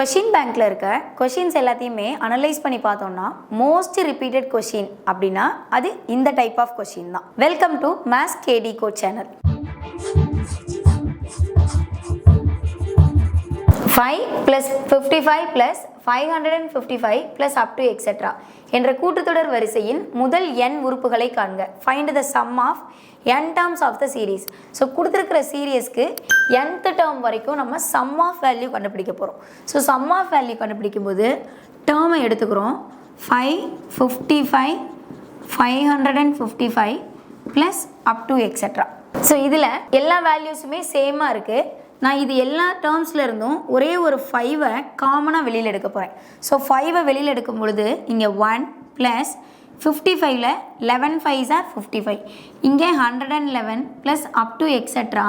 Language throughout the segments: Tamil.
क्वेश्चन बैंकல இருக்க क्वेश्चंस எல்லாத்தையுமே அனலைஸ் பண்ணி பார்த்தோம்னா மோஸ்ட் ரிப்பீட்டட் क्वेश्चन அப்படினா அது இந்த டைப் ஆஃப் क्वेश्चन தான். வெல்கம் டு மேத்ஸ் கேடி code channel. 5 plus 55 plus 555 plus up to etc. என்ற கூட்டுத்தொடர் வரிசையின் முதல் n உறுப்புகளை காண்க. Find the sum of n terms of the series. So கொடுத்துருக்கிற சீரியஸ்க்கு nth டேர்ம் வரைக்கும் நம்ம சம் ஆஃப் வேல்யூ கண்டுபிடிக்க போகிறோம். ஸோ சம் ஆஃப் வேல்யூ கண்டுபிடிக்கும் போது டேர்மை எடுத்துக்கிறோம். 555 555 plus up to etcetera. So இதில் எல்லா வேல்யூஸுமே சேமாக இருக்குது. நான் இது எல்லா டேர்ம்ஸில் இருந்தும் ஒரே ஒரு 5ஐ காமனாக வெளியில் எடுக்க போகிறேன். ஸோ 5ஐ வெளியில் எடுக்கும் பொழுது இங்கே 1 ப்ளஸ் 55ல் 11 5s are 55. இங்கே 111 plus up to etcetera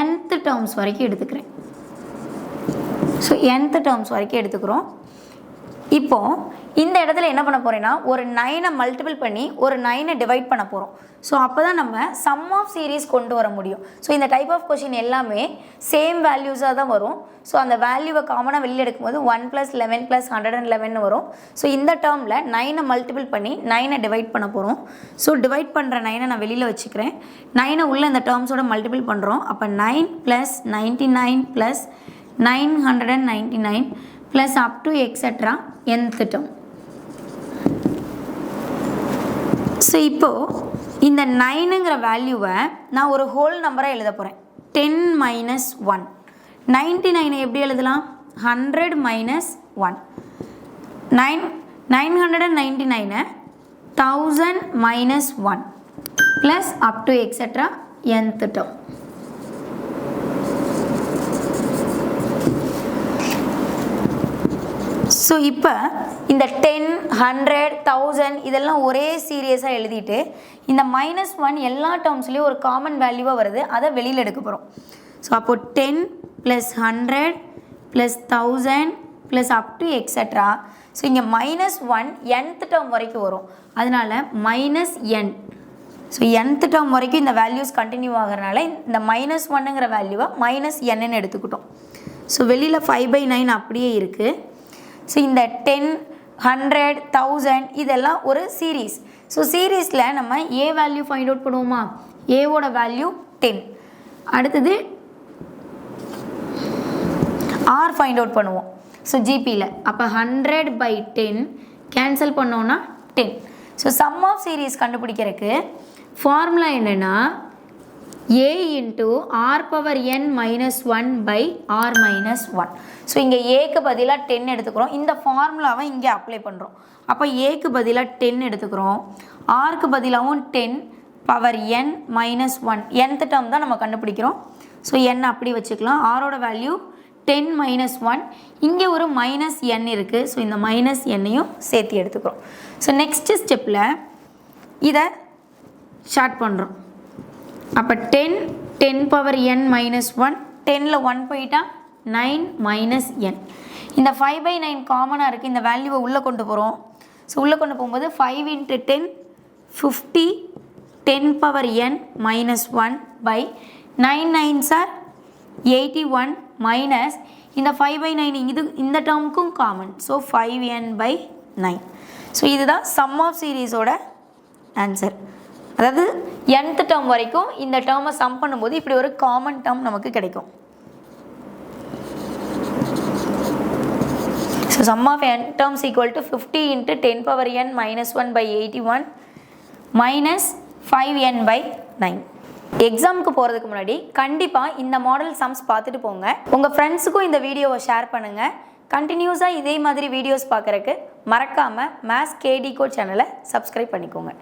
nth terms வரைக்கும் எடுத்துக்கிறேன். ஸோ nth டேர்ம்ஸ் வரைக்கும் எடுத்துக்கிறோம். இப்போது இந்த இடத்துல என்ன பண்ண போகிறேன்னா ஒரு 9ஐ மல்டிபிள் பண்ணி ஒரு 9ஐ டிவைட் பண்ண போகிறோம். ஸோ அப்போ தான் நம்ம சம் ஆஃப் சீரீஸ் கொண்டு வர முடியும். ஸோ இந்த டைப் ஆஃப் கொஷின் எல்லாமே சேம் வேல்யூஸாக தான் வரும். ஸோ அந்த வேல்யூவை காமனாக வெளியில் எடுக்கும்போது 1 + 11 + 111 வரும். ஸோ இந்த டேர்மில் 9ஐ மல்டிபிள் பண்ணி 9ஐ டிவைட் பண்ண போகிறோம். ஸோ டிவைட் பண்ணுற 9ஐ நான் வெளியில் வச்சுக்கிறேன். 9ஐ உள்ள இந்த டேர்ம்ஸோட மல்டிபிள் பண்ணுறோம். அப்போ 9 + 99 + 999 plus up to etcetera nth term. So இப்போது இந்த 9ங்கிற வேல்யூவை நான் ஒரு ஹோல் நம்பராக எழுத போகிறேன். 10 - 1. 99 எப்படி எழுதலாம்? 100 - 1. 999 1000 - 1 plus up to etcetera nth term. So இப்போ இந்த 10 100 1000 இதெல்லாம் ஒரே சீரியஸாக எழுதிட்டு இந்த -1 எல்லா டேர்ம்ஸ்லேயும் ஒரு காமன் வேல்யூவாக வருது, அதை வெளியில் எடுக்க போகிறோம். ஸோ அப்போது 10 + 100 + 1000 plus up to etcetera. So இங்கே -1 nth டேர்ம் வரைக்கும் வரும், அதனால -n. ஸோ nth டேர்ம் வரைக்கும் இந்த வேல்யூஸ் கண்டினியூ ஆகிறனால இந்த -1ங்கிற வேல்யூவை -nன்னு எடுத்துக்கிட்டோம். ஸோ வெளியில் 5/9 அப்படியே இருக்குது. ஸோ இந்த 10 100 1000 இதெல்லாம் ஒரு சீரீஸ். ஸோ சீரீஸில் நம்ம ஏ வேல்யூ ஃபைண்ட் அவுட் பண்ணுவோமா? ஏவோட வேல்யூ 10. அடுத்தது ஆர் ஃபைண்ட் அவுட் பண்ணுவோம். ஸோ ஜிபியில் அப்போ 100/10 கேன்சல் பண்ணோன்னா 10. ஸோ சம் ஆஃப் சீரீஸ் கண்டுபிடிக்கிறதுக்கு ஃபார்முலா என்னென்னா a into r power n minus 1 by r minus 1. So இங்கே ஏக்கு பதிலாக 10 எடுத்துக்கிறோம். இந்த ஃபார்முலாவை இங்கே அப்ளை பண்ணுறோம். அப்போ ஏக்கு பதிலாக 10 எடுத்துக்கிறோம். ஆருக்கு பதிலாகவும் 10 power n minus 1 nth term தான் நம்ம கண்டுபிடிக்கிறோம். ஸோ n அப்படி வச்சுக்கலாம். ஆரோட வேல்யூ 10 - 1. இங்கே ஒரு -n இருக்குது. ஸோ இந்த -n-ஐயும் சேர்த்து எடுத்துக்கிறோம். ஸோ நெக்ஸ்ட் ஸ்டெப்பில் இதை ஷார்ட் பண்ணுறோம். அப்போ 10 பவர் n minus 1 10ல் 1 போயிட்டா 9 - n. இந்த 5/9 காமனாக இருக்குது, இந்த வேல்யூவை உள்ளே கொண்டு போகிறோம். ஸோ உள்ளே கொண்டு போகும்போது 5 × 10 50 10 power n minus 1 by 9 9s are 81 minus இந்த 5/9 இது இந்த டேர்முக்கும் காமன். So 5n/9. ஸோ இதுதான் சம் ஆஃப் சீரீஸோட ஆன்சர். அதாவது nth டேர்ம் வரைக்கும் இந்த டேர்மை சம் பண்ணும்போது இப்படி ஒரு காமன் டேர்ம் நமக்கு கிடைக்கும். So sum of n terms equal to 50 × 10 power n minus 1/81 minus 5n/9. எக்ஸாமுக்கு போகிறதுக்கு முன்னாடி கண்டிப்பாக இந்த மாடல் சம்ஸ் பார்த்துட்டு போங்க. உங்கள் ஃப்ரெண்ட்ஸுக்கும் இந்த வீடியோவை ஷேர் பண்ணுங்கள். கண்டினியூஸாக இதே மாதிரி வீடியோஸ் பார்க்குறக்கு மறக்காமல் மேத்ஸ் கேடி கோட் சேனலை சப்ஸ்கிரைப் பண்ணிக்கோங்க.